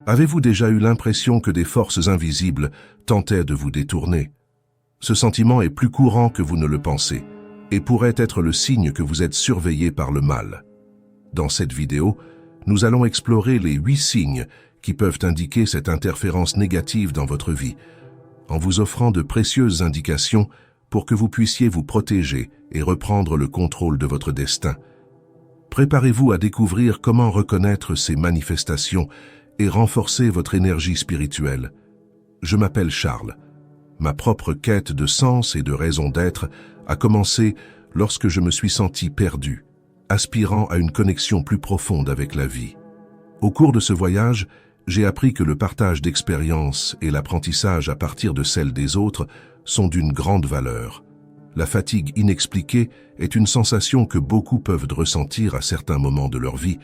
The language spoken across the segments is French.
Avez-vous déjà eu l'impression que des forces invisibles tentaient de vous détourner? Ce sentiment est plus courant que vous ne le pensez et pourrait être le signe que vous êtes surveillé par le mal. Dans cette vidéo, nous allons explorer les 8 signes qui peuvent indiquer cette interférence négative dans votre vie, en vous offrant de précieuses indications pour que vous puissiez vous protéger et reprendre le contrôle de votre destin. Préparez-vous à découvrir comment reconnaître ces manifestations et renforcer votre énergie spirituelle. Je m'appelle Charles. Ma propre quête de sens et de raison d'être a commencé lorsque je me suis senti perdu, aspirant à une connexion plus profonde avec la vie. Au cours de ce voyage, j'ai appris que le partage d'expériences et l'apprentissage à partir de celles des autres sont d'une grande valeur. La fatigue inexpliquée est une sensation que beaucoup peuvent ressentir à certains moments de leur vie,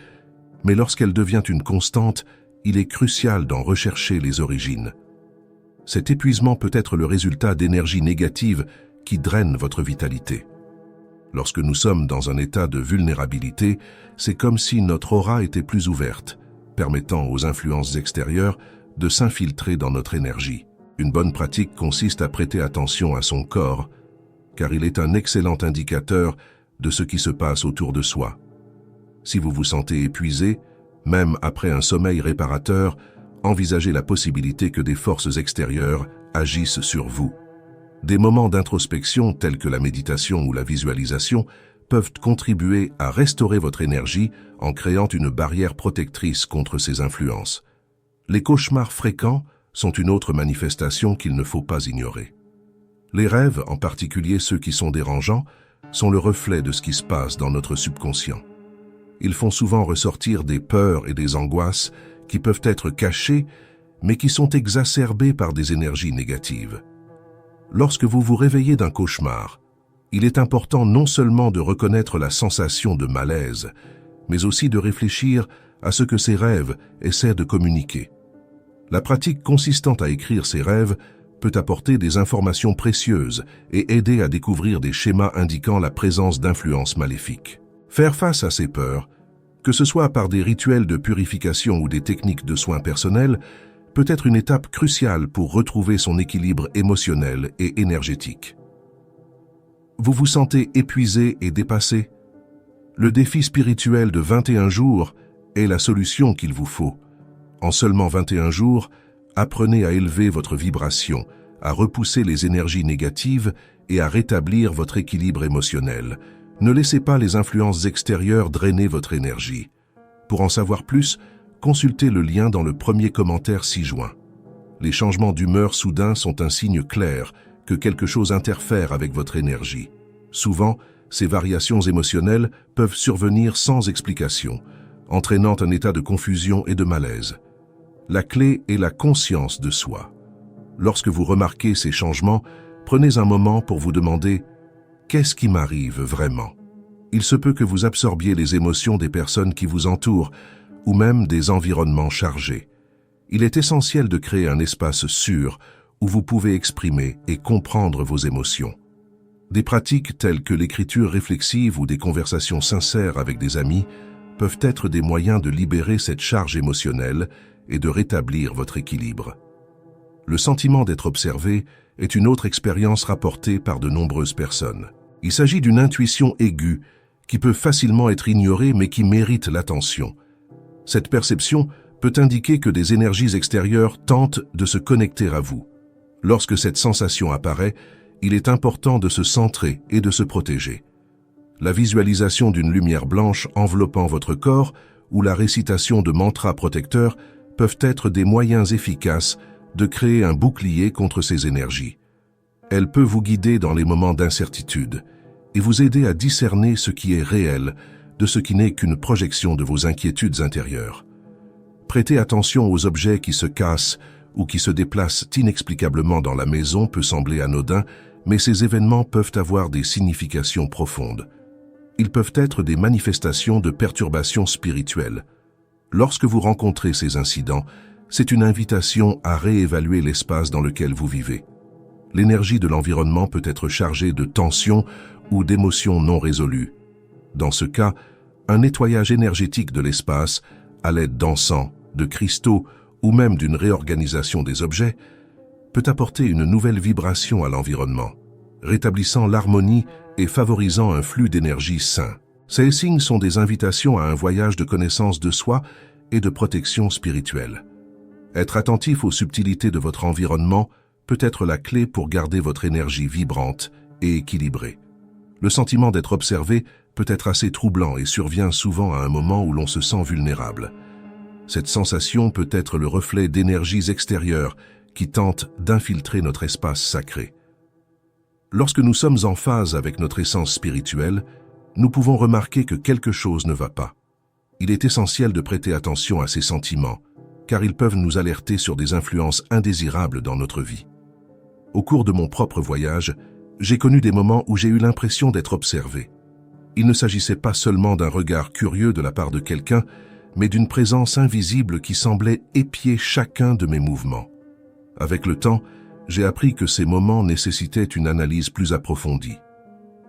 mais lorsqu'elle devient une constante, il est crucial d'en rechercher les origines. Cet épuisement peut être le résultat d'énergies négatives qui drainent votre vitalité. Lorsque nous sommes dans un état de vulnérabilité, c'est comme si notre aura était plus ouverte, permettant aux influences extérieures de s'infiltrer dans notre énergie. Une bonne pratique consiste à prêter attention à son corps, car il est un excellent indicateur de ce qui se passe autour de soi. Si vous vous sentez épuisé, même après un sommeil réparateur, envisagez la possibilité que des forces extérieures agissent sur vous. Des moments d'introspection tels que la méditation ou la visualisation peuvent contribuer à restaurer votre énergie en créant une barrière protectrice contre ces influences. Les cauchemars fréquents sont une autre manifestation qu'il ne faut pas ignorer. Les rêves, en particulier ceux qui sont dérangeants, sont le reflet de ce qui se passe dans notre subconscient. Ils font souvent ressortir des peurs et des angoisses qui peuvent être cachées, mais qui sont exacerbées par des énergies négatives. Lorsque vous vous réveillez d'un cauchemar, il est important non seulement de reconnaître la sensation de malaise, mais aussi de réfléchir à ce que ces rêves essaient de communiquer. La pratique consistant à écrire ces rêves peut apporter des informations précieuses et aider à découvrir des schémas indiquant la présence d'influences maléfiques. Faire face à ces peurs, que ce soit par des rituels de purification ou des techniques de soins personnels, peut être une étape cruciale pour retrouver son équilibre émotionnel et énergétique. Vous vous sentez épuisé et dépassé? Le défi spirituel de 21 jours est la solution qu'il vous faut. En seulement 21 jours, apprenez à élever votre vibration, à repousser les énergies négatives et à rétablir votre équilibre émotionnel. Ne laissez pas les influences extérieures drainer votre énergie. Pour en savoir plus, consultez le lien dans le premier commentaire ci-joint. Les changements d'humeur soudains sont un signe clair que quelque chose interfère avec votre énergie. Souvent, ces variations émotionnelles peuvent survenir sans explication, entraînant un état de confusion et de malaise. La clé est la conscience de soi. Lorsque vous remarquez ces changements, prenez un moment pour vous demander « Qu'est-ce qui m'arrive vraiment ?» Il se peut que vous absorbiez les émotions des personnes qui vous entourent ou même des environnements chargés. Il est essentiel de créer un espace sûr où vous pouvez exprimer et comprendre vos émotions. Des pratiques telles que l'écriture réflexive ou des conversations sincères avec des amis peuvent être des moyens de libérer cette charge émotionnelle et de rétablir votre équilibre. Le sentiment d'être observé est une autre expérience rapportée par de nombreuses personnes. Il s'agit d'une intuition aiguë qui peut facilement être ignorée mais qui mérite l'attention. Cette perception peut indiquer que des énergies extérieures tentent de se connecter à vous. Lorsque cette sensation apparaît, il est important de se centrer et de se protéger. La visualisation d'une lumière blanche enveloppant votre corps ou la récitation de mantras protecteurs peuvent être des moyens efficaces de créer un bouclier contre ces énergies. Elle peut vous guider dans les moments d'incertitude et vous aider à discerner ce qui est réel de ce qui n'est qu'une projection de vos inquiétudes intérieures. Prêter attention aux objets qui se cassent ou qui se déplacent inexplicablement dans la maison peut sembler anodin, mais ces événements peuvent avoir des significations profondes. Ils peuvent être des manifestations de perturbations spirituelles. Lorsque vous rencontrez ces incidents, c'est une invitation à réévaluer l'espace dans lequel vous vivez. L'énergie de l'environnement peut être chargée de tensions ou d'émotions non résolues. Dans ce cas, un nettoyage énergétique de l'espace, à l'aide d'encens, de cristaux ou même d'une réorganisation des objets, peut apporter une nouvelle vibration à l'environnement, rétablissant l'harmonie et favorisant un flux d'énergie sain. Ces signes sont des invitations à un voyage de connaissance de soi et de protection spirituelle. Être attentif aux subtilités de votre environnement peut être la clé pour garder votre énergie vibrante et équilibrée. Le sentiment d'être observé peut être assez troublant et survient souvent à un moment où l'on se sent vulnérable. Cette sensation peut être le reflet d'énergies extérieures qui tentent d'infiltrer notre espace sacré. Lorsque nous sommes en phase avec notre essence spirituelle, nous pouvons remarquer que quelque chose ne va pas. Il est essentiel de prêter attention à ces sentiments, car ils peuvent nous alerter sur des influences indésirables dans notre vie. Au cours de mon propre voyage, j'ai connu des moments où j'ai eu l'impression d'être observé. Il ne s'agissait pas seulement d'un regard curieux de la part de quelqu'un, mais d'une présence invisible qui semblait épier chacun de mes mouvements. Avec le temps, j'ai appris que ces moments nécessitaient une analyse plus approfondie.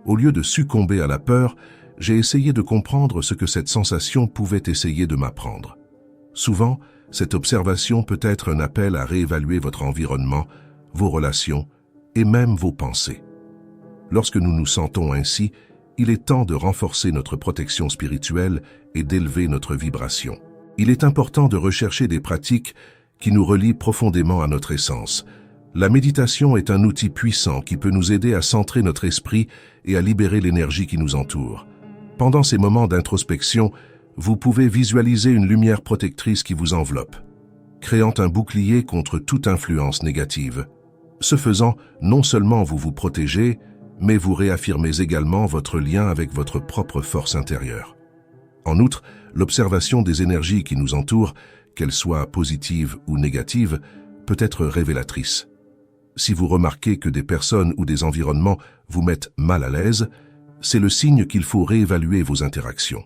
Au lieu de succomber à la peur, j'ai essayé de comprendre ce que cette sensation pouvait essayer de m'apprendre. Souvent, cette observation peut être un appel à réévaluer votre environnement, vos relations et même vos pensées. Lorsque nous nous sentons ainsi, il est temps de renforcer notre protection spirituelle et d'élever notre vibration. Il est important de rechercher des pratiques qui nous relient profondément à notre essence. La méditation est un outil puissant qui peut nous aider à centrer notre esprit et à libérer l'énergie qui nous entoure. Pendant ces moments d'introspection, vous pouvez visualiser une lumière protectrice qui vous enveloppe, créant un bouclier contre toute influence négative. Ce faisant, non seulement vous vous protégez, mais vous réaffirmez également votre lien avec votre propre force intérieure. En outre, l'observation des énergies qui nous entourent, qu'elles soient positives ou négatives, peut être révélatrice. Si vous remarquez que des personnes ou des environnements vous mettent mal à l'aise, c'est le signe qu'il faut réévaluer vos interactions.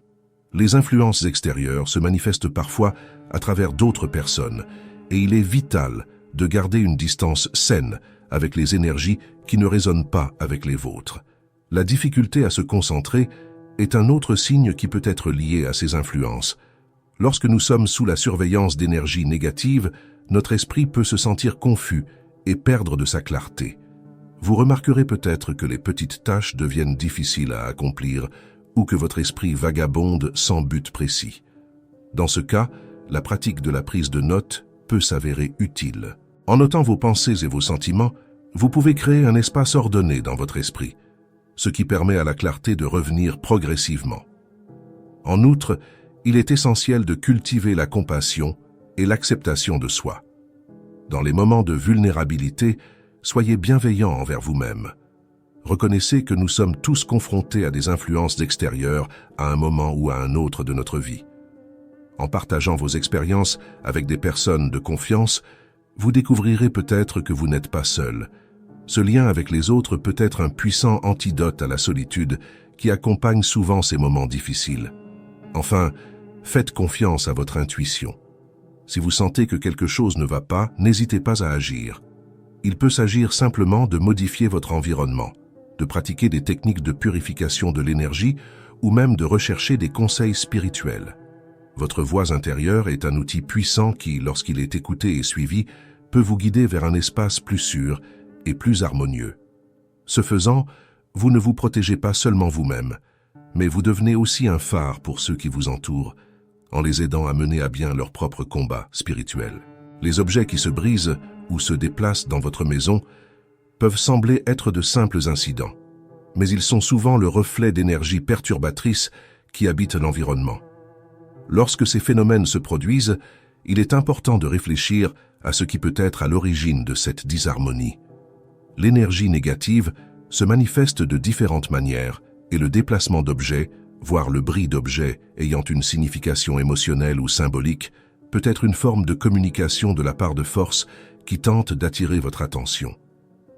Les influences extérieures se manifestent parfois à travers d'autres personnes, et il est vital de garder une distance saine avec les énergies qui ne résonnent pas avec les vôtres. La difficulté à se concentrer est un autre signe qui peut être lié à ces influences. Lorsque nous sommes sous la surveillance d'énergies négatives, notre esprit peut se sentir confus et perdre de sa clarté. Vous remarquerez peut-être que les petites tâches deviennent difficiles à accomplir ou que votre esprit vagabonde sans but précis. Dans ce cas, la pratique de la prise de notes peut s'avérer utile. En notant vos pensées et vos sentiments, vous pouvez créer un espace ordonné dans votre esprit, ce qui permet à la clarté de revenir progressivement. En outre, il est essentiel de cultiver la compassion et l'acceptation de soi. Dans les moments de vulnérabilité, soyez bienveillant envers vous-même. Reconnaissez que nous sommes tous confrontés à des influences extérieures à un moment ou à un autre de notre vie. En partageant vos expériences avec des personnes de confiance, vous découvrirez peut-être que vous n'êtes pas seul. Ce lien avec les autres peut être un puissant antidote à la solitude qui accompagne souvent ces moments difficiles. Enfin, faites confiance à votre intuition. Si vous sentez que quelque chose ne va pas, n'hésitez pas à agir. Il peut s'agir simplement de modifier votre environnement, de pratiquer des techniques de purification de l'énergie ou même de rechercher des conseils spirituels. Votre voix intérieure est un outil puissant qui, lorsqu'il est écouté et suivi, peut vous guider vers un espace plus sûr et plus harmonieux. Ce faisant, vous ne vous protégez pas seulement vous-même, mais vous devenez aussi un phare pour ceux qui vous entourent, en les aidant à mener à bien leur propre combat spirituel. Les objets qui se brisent ou se déplacent dans votre maison peuvent sembler être de simples incidents, mais ils sont souvent le reflet d'énergies perturbatrices qui habitent l'environnement. Lorsque ces phénomènes se produisent, il est important de réfléchir à ce qui peut être à l'origine de cette disharmonie. L'énergie négative se manifeste de différentes manières et le déplacement d'objets, voire le bris d'objets ayant une signification émotionnelle ou symbolique, peut être une forme de communication de la part de forces qui tentent d'attirer votre attention.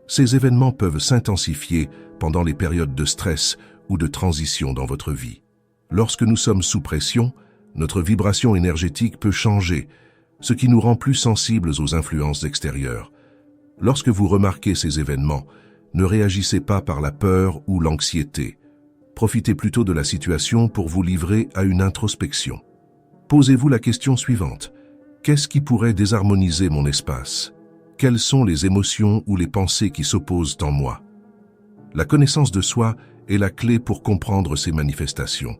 Ces événements peuvent s'intensifier pendant les périodes de stress ou de transition dans votre vie. Lorsque nous sommes sous pression, notre vibration énergétique peut changer, ce qui nous rend plus sensibles aux influences extérieures. Lorsque vous remarquez ces événements, ne réagissez pas par la peur ou l'anxiété. Profitez plutôt de la situation pour vous livrer à une introspection. Posez-vous la question suivante. Qu'est-ce qui pourrait désharmoniser mon espace? Quelles sont les émotions ou les pensées qui s'opposent en moi? La connaissance de soi est la clé pour comprendre ces manifestations.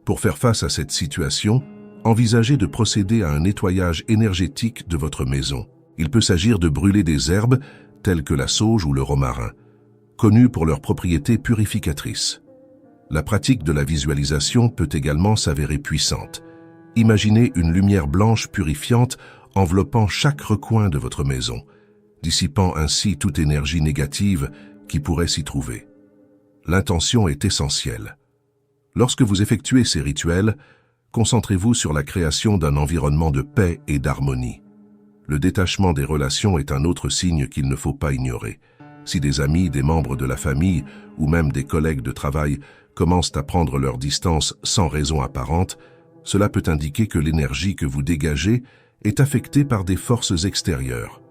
Pour faire face à cette situation, envisagez de procéder à un nettoyage énergétique de votre maison. Il peut s'agir de brûler des herbes, telles que la sauge ou le romarin, connues pour leurs propriétés purificatrices. La pratique de la visualisation peut également s'avérer puissante. Imaginez une lumière blanche purifiante enveloppant chaque recoin de votre maison, dissipant ainsi toute énergie négative qui pourrait s'y trouver. L'intention est essentielle. Lorsque vous effectuez ces rituels, concentrez-vous sur la création d'un environnement de paix et d'harmonie. Le détachement des relations est un autre signe qu'il ne faut pas ignorer. Si des amis, des membres de la famille ou même des collègues de travail commencent à prendre leur distance sans raison apparente, cela peut indiquer que l'énergie que vous dégagez est affectée par des forces extérieures.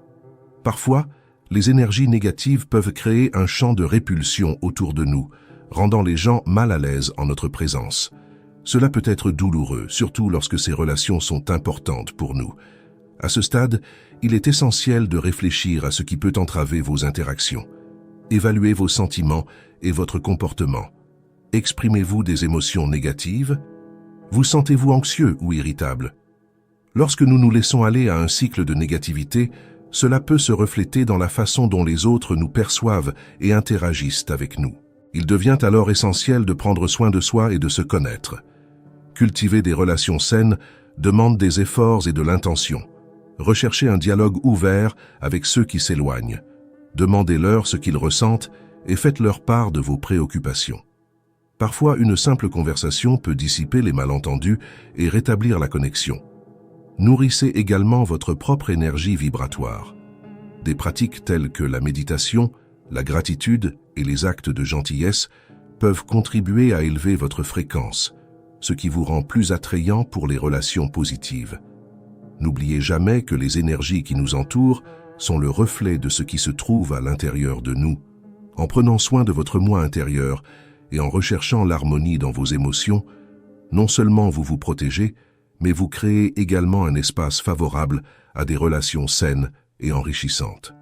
Parfois, les énergies négatives peuvent créer un champ de répulsion autour de nous, rendant les gens mal à l'aise en notre présence. Cela peut être douloureux, surtout lorsque ces relations sont importantes pour nous. À ce stade, il est essentiel de réfléchir à ce qui peut entraver vos interactions. Évaluez vos sentiments et votre comportement. Exprimez-vous des émotions négatives? Vous sentez-vous anxieux ou irritable? Lorsque nous nous laissons aller à un cycle de négativité, cela peut se refléter dans la façon dont les autres nous perçoivent et interagissent avec nous. Il devient alors essentiel de prendre soin de soi et de se connaître. Cultiver des relations saines demande des efforts et de l'intention. Recherchez un dialogue ouvert avec ceux qui s'éloignent. Demandez-leur ce qu'ils ressentent et faites-leur part de vos préoccupations. Parfois, une simple conversation peut dissiper les malentendus et rétablir la connexion. Nourrissez également votre propre énergie vibratoire. Des pratiques telles que la méditation, la gratitude et les actes de gentillesse peuvent contribuer à élever votre fréquence, ce qui vous rend plus attrayant pour les relations positives. N'oubliez jamais que les énergies qui nous entourent sont le reflet de ce qui se trouve à l'intérieur de nous. En prenant soin de votre moi intérieur et en recherchant l'harmonie dans vos émotions, non seulement vous vous protégez, mais vous créez également un espace favorable à des relations saines et enrichissantes.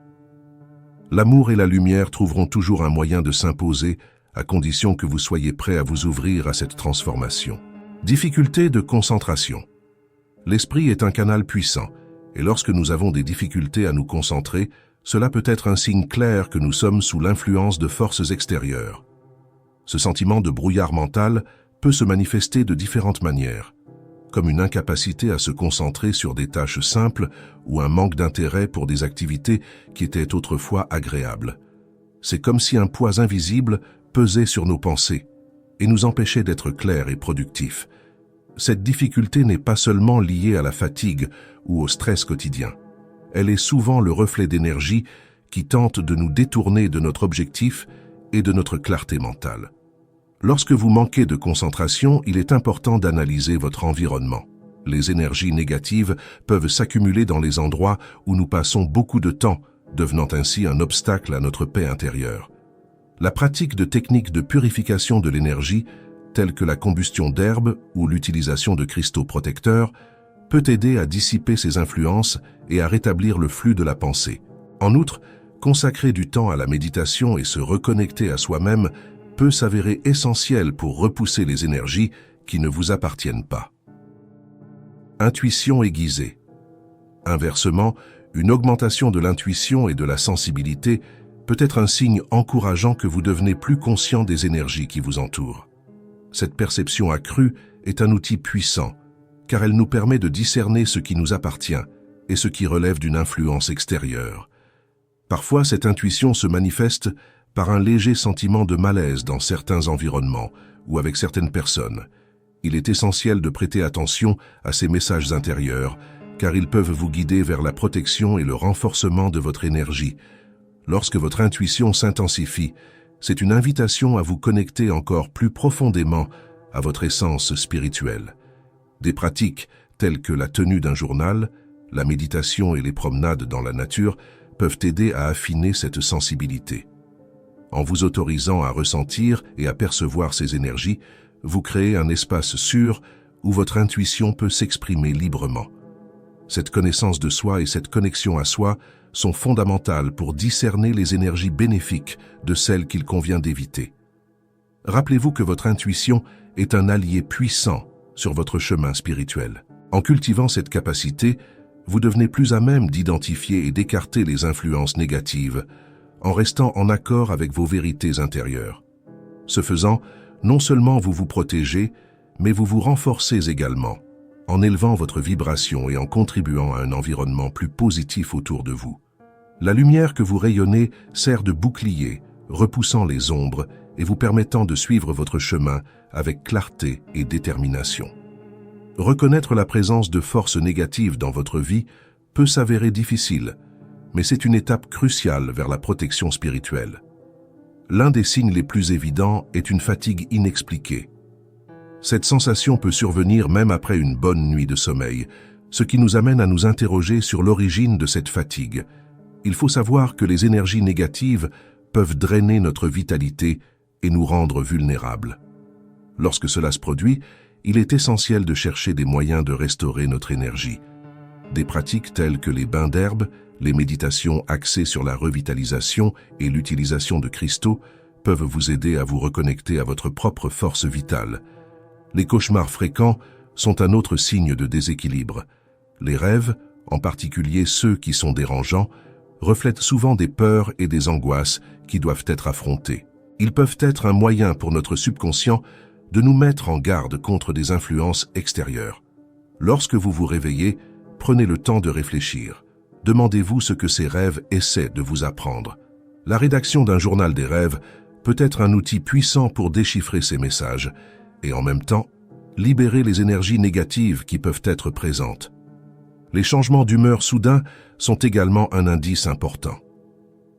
L'amour et la lumière trouveront toujours un moyen de s'imposer à condition que vous soyez prêt à vous ouvrir à cette transformation. Difficulté de concentration. L'esprit est un canal puissant, et lorsque nous avons des difficultés à nous concentrer, cela peut être un signe clair que nous sommes sous l'influence de forces extérieures. Ce sentiment de brouillard mental peut se manifester de différentes manières, comme une incapacité à se concentrer sur des tâches simples ou un manque d'intérêt pour des activités qui étaient autrefois agréables. C'est comme si un poids invisible pesait sur nos pensées et nous empêchait d'être clairs et productifs. Cette difficulté n'est pas seulement liée à la fatigue ou au stress quotidien. Elle est souvent le reflet d'énergie qui tente de nous détourner de notre objectif et de notre clarté mentale. Lorsque vous manquez de concentration, il est important d'analyser votre environnement. Les énergies négatives peuvent s'accumuler dans les endroits où nous passons beaucoup de temps, devenant ainsi un obstacle à notre paix intérieure. La pratique de techniques de purification de l'énergie, telles que la combustion d'herbes ou l'utilisation de cristaux protecteurs, peut aider à dissiper ces influences et à rétablir le flux de la pensée. En outre, consacrer du temps à la méditation et se reconnecter à soi-même peut s'avérer essentiel pour repousser les énergies qui ne vous appartiennent pas. Intuition aiguisée. Inversement, une augmentation de l'intuition et de la sensibilité peut être un signe encourageant que vous devenez plus conscient des énergies qui vous entourent. Cette perception accrue est un outil puissant, car elle nous permet de discerner ce qui nous appartient et ce qui relève d'une influence extérieure. Parfois, cette intuition se manifeste par un léger sentiment de malaise dans certains environnements ou avec certaines personnes. Il est essentiel de prêter attention à ces messages intérieurs, car ils peuvent vous guider vers la protection et le renforcement de votre énergie. Lorsque votre intuition s'intensifie, c'est une invitation à vous connecter encore plus profondément à votre essence spirituelle. Des pratiques telles que la tenue d'un journal, la méditation et les promenades dans la nature peuvent aider à affiner cette sensibilité. En vous autorisant à ressentir et à percevoir ces énergies, vous créez un espace sûr où votre intuition peut s'exprimer librement. Cette connaissance de soi et cette connexion à soi sont fondamentales pour discerner les énergies bénéfiques de celles qu'il convient d'éviter. Rappelez-vous que votre intuition est un allié puissant sur votre chemin spirituel. En cultivant cette capacité, vous devenez plus à même d'identifier et d'écarter les influences négatives, en restant en accord avec vos vérités intérieures. Ce faisant, non seulement vous vous protégez, mais vous vous renforcez également, en élevant votre vibration et en contribuant à un environnement plus positif autour de vous. La lumière que vous rayonnez sert de bouclier, repoussant les ombres et vous permettant de suivre votre chemin avec clarté et détermination. Reconnaître la présence de forces négatives dans votre vie peut s'avérer difficile, mais c'est une étape cruciale vers la protection spirituelle. L'un des signes les plus évidents est une fatigue inexpliquée. Cette sensation peut survenir même après une bonne nuit de sommeil, ce qui nous amène à nous interroger sur l'origine de cette fatigue. Il faut savoir que les énergies négatives peuvent drainer notre vitalité et nous rendre vulnérables. Lorsque cela se produit, il est essentiel de chercher des moyens de restaurer notre énergie. Des pratiques telles que les bains d'herbe, les méditations axées sur la revitalisation et l'utilisation de cristaux peuvent vous aider à vous reconnecter à votre propre force vitale. Les cauchemars fréquents sont un autre signe de déséquilibre. Les rêves, en particulier ceux qui sont dérangeants, reflètent souvent des peurs et des angoisses qui doivent être affrontées. Ils peuvent être un moyen pour notre subconscient de nous mettre en garde contre des influences extérieures. Lorsque vous vous réveillez, prenez le temps de réfléchir. Demandez-vous ce que ces rêves essaient de vous apprendre. La rédaction d'un journal des rêves peut être un outil puissant pour déchiffrer ces messages et en même temps, libérer les énergies négatives qui peuvent être présentes. Les changements d'humeur soudains sont également un indice important.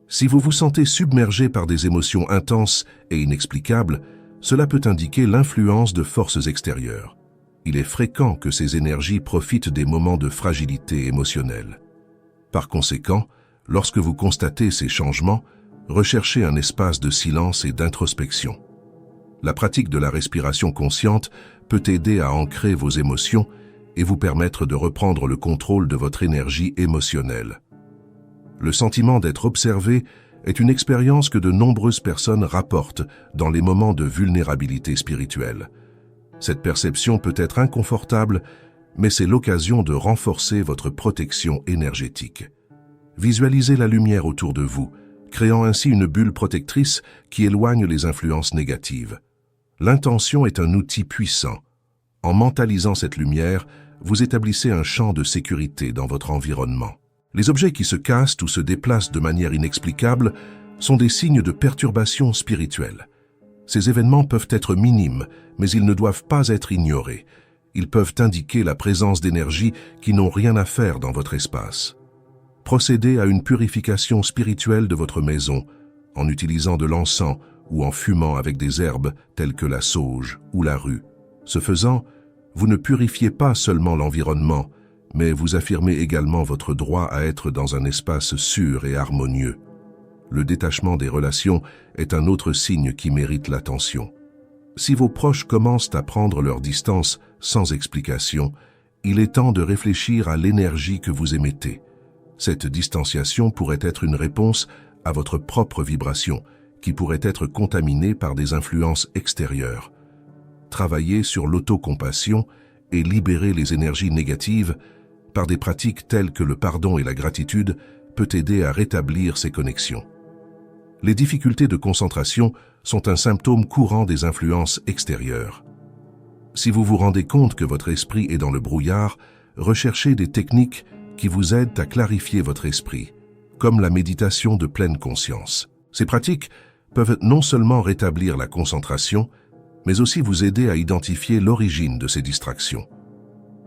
Si vous vous sentez submergé par des émotions intenses et inexplicables, cela peut indiquer l'influence de forces extérieures. Il est fréquent que ces énergies profitent des moments de fragilité émotionnelle. Par conséquent, lorsque vous constatez ces changements, recherchez un espace de silence et d'introspection. La pratique de la respiration consciente peut aider à ancrer vos émotions et vous permettre de reprendre le contrôle de votre énergie émotionnelle. Le sentiment d'être observé est une expérience que de nombreuses personnes rapportent dans les moments de vulnérabilité spirituelle. Cette perception peut être inconfortable, mais c'est l'occasion de renforcer votre protection énergétique. Visualisez la lumière autour de vous, créant ainsi une bulle protectrice qui éloigne les influences négatives. L'intention est un outil puissant. En mentalisant cette lumière, vous établissez un champ de sécurité dans votre environnement. Les objets qui se cassent ou se déplacent de manière inexplicable sont des signes de perturbation spirituelle. Ces événements peuvent être minimes, mais ils ne doivent pas être ignorés. Ils peuvent indiquer la présence d'énergies qui n'ont rien à faire dans votre espace. Procédez à une purification spirituelle de votre maison en utilisant de l'encens ou en fumant avec des herbes telles que la sauge ou la rue. Ce faisant, vous ne purifiez pas seulement l'environnement, mais vous affirmez également votre droit à être dans un espace sûr et harmonieux. Le détachement des relations est un autre signe qui mérite l'attention. Si vos proches commencent à prendre leur distance sans explication, il est temps de réfléchir à l'énergie que vous émettez. Cette distanciation pourrait être une réponse à votre propre vibration, qui pourrait être contaminée par des influences extérieures. Travaillez sur l'autocompassion et libérer les énergies négatives par des pratiques telles que le pardon et la gratitude peut aider à rétablir ces connexions. Les difficultés de concentration sont un symptôme courant des influences extérieures. Si vous vous rendez compte que votre esprit est dans le brouillard, recherchez des techniques qui vous aident à clarifier votre esprit, comme la méditation de pleine conscience. Ces pratiques peuvent non seulement rétablir la concentration, mais aussi vous aider à identifier l'origine de ces distractions.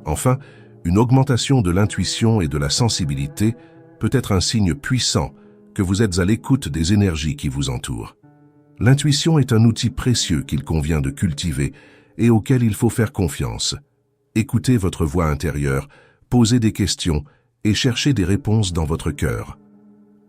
Enfin, une augmentation de l'intuition et de la sensibilité peut être un signe puissant que vous êtes à l'écoute des énergies qui vous entourent. L'intuition est un outil précieux qu'il convient de cultiver et auquel il faut faire confiance. Écoutez votre voix intérieure, posez des questions et cherchez des réponses dans votre cœur.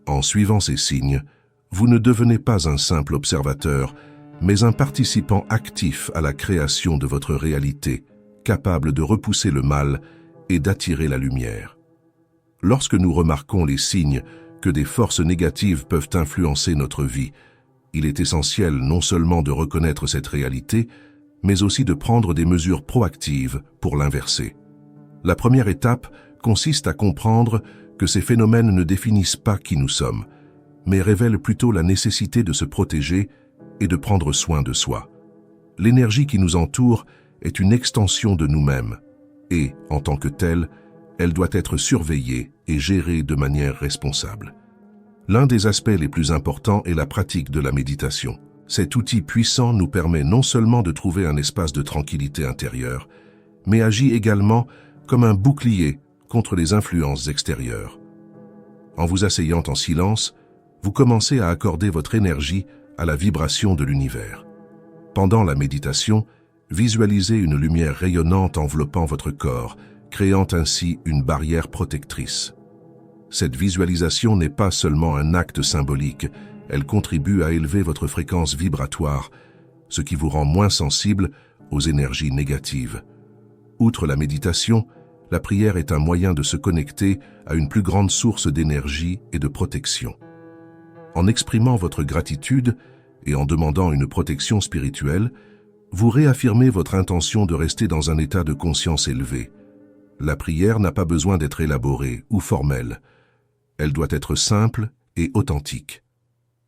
En suivant ces signes, vous ne devenez pas un simple observateur, mais un participant actif à la création de votre réalité, capable de repousser le mal et d'attirer la lumière. Lorsque nous remarquons les signes que des forces négatives peuvent influencer notre vie, il est essentiel non seulement de reconnaître cette réalité, mais aussi de prendre des mesures proactives pour l'inverser. La première étape consiste à comprendre que ces phénomènes ne définissent pas qui nous sommes, mais révèlent plutôt la nécessité de se protéger et de prendre soin de soi. L'énergie qui nous entoure est une extension de nous-mêmes et, en tant que telle, elle doit être surveillée et gérée de manière responsable. L'un des aspects les plus importants est la pratique de la méditation. Cet outil puissant nous permet non seulement de trouver un espace de tranquillité intérieure, mais agit également comme un bouclier contre les influences extérieures. En vous asseyant en silence, vous commencez à accorder votre énergie à la vibration de l'univers. Pendant la méditation, visualisez une lumière rayonnante enveloppant votre corps, créant ainsi une barrière protectrice. Cette visualisation n'est pas seulement un acte symbolique, elle contribue à élever votre fréquence vibratoire, ce qui vous rend moins sensible aux énergies négatives. Outre la méditation, la prière est un moyen de se connecter à une plus grande source d'énergie et de protection. En exprimant votre gratitude et en demandant une protection spirituelle, vous réaffirmez votre intention de rester dans un état de conscience élevé. La prière n'a pas besoin d'être élaborée ou formelle. Elle doit être simple et authentique.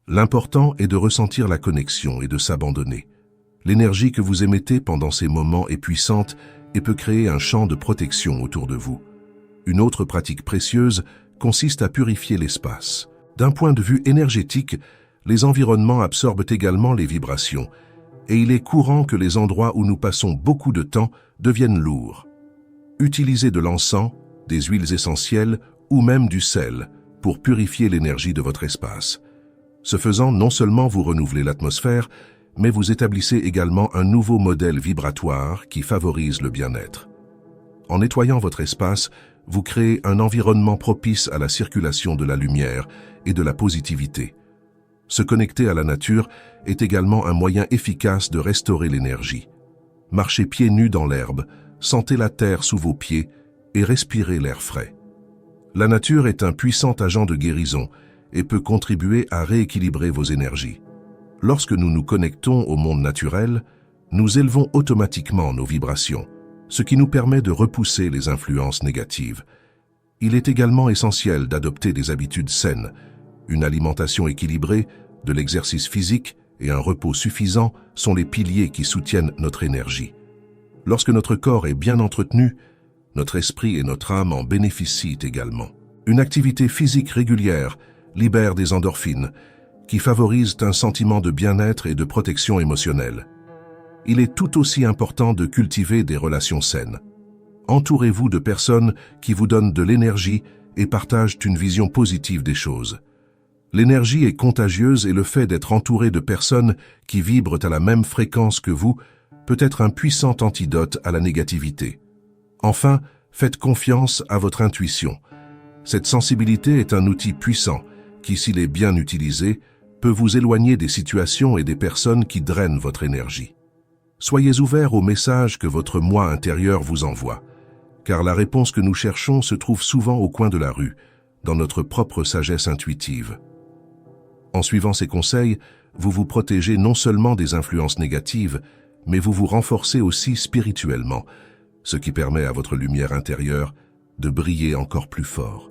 L'important est de ressentir la connexion et de s'abandonner. L'énergie que vous émettez pendant ces moments est puissante et peut créer un champ de protection autour de vous. Une autre pratique précieuse consiste à purifier l'espace. D'un point de vue énergétique, les environnements absorbent également les vibrations, et il est courant que les endroits où nous passons beaucoup de temps deviennent lourds. Utilisez de l'encens, des huiles essentielles ou même du sel pour purifier l'énergie de votre espace. Ce faisant, non seulement vous renouvelez l'atmosphère, mais vous établissez également un nouveau modèle vibratoire qui favorise le bien-être. En nettoyant votre espace, vous créez un environnement propice à la circulation de la lumière et de la positivité. Se connecter à la nature est également un moyen efficace de restaurer l'énergie. Marchez pieds nus dans l'herbe, sentez la terre sous vos pieds et respirez l'air frais. La nature est un puissant agent de guérison et peut contribuer à rééquilibrer vos énergies. Lorsque nous nous connectons au monde naturel, nous élevons automatiquement nos vibrations, ce qui nous permet de repousser les influences négatives. Il est également essentiel d'adopter des habitudes saines. Une alimentation équilibrée, de l'exercice physique et un repos suffisant sont les piliers qui soutiennent notre énergie. Lorsque notre corps est bien entretenu, notre esprit et notre âme en bénéficient également. Une activité physique régulière libère des endorphines qui favorisent un sentiment de bien-être et de protection émotionnelle. Il est tout aussi important de cultiver des relations saines. Entourez-vous de personnes qui vous donnent de l'énergie et partagent une vision positive des choses. L'énergie est contagieuse et le fait d'être entouré de personnes qui vibrent à la même fréquence que vous peut être un puissant antidote à la négativité. Enfin, faites confiance à votre intuition. Cette sensibilité est un outil puissant qui, s'il est bien utilisé, peut vous éloigner des situations et des personnes qui drainent votre énergie. Soyez ouverts aux messages que votre moi intérieur vous envoie, car la réponse que nous cherchons se trouve souvent au coin de la rue, dans notre propre sagesse intuitive. En suivant ces conseils, vous vous protégez non seulement des influences négatives, mais vous vous renforcez aussi spirituellement, ce qui permet à votre lumière intérieure de briller encore plus fort.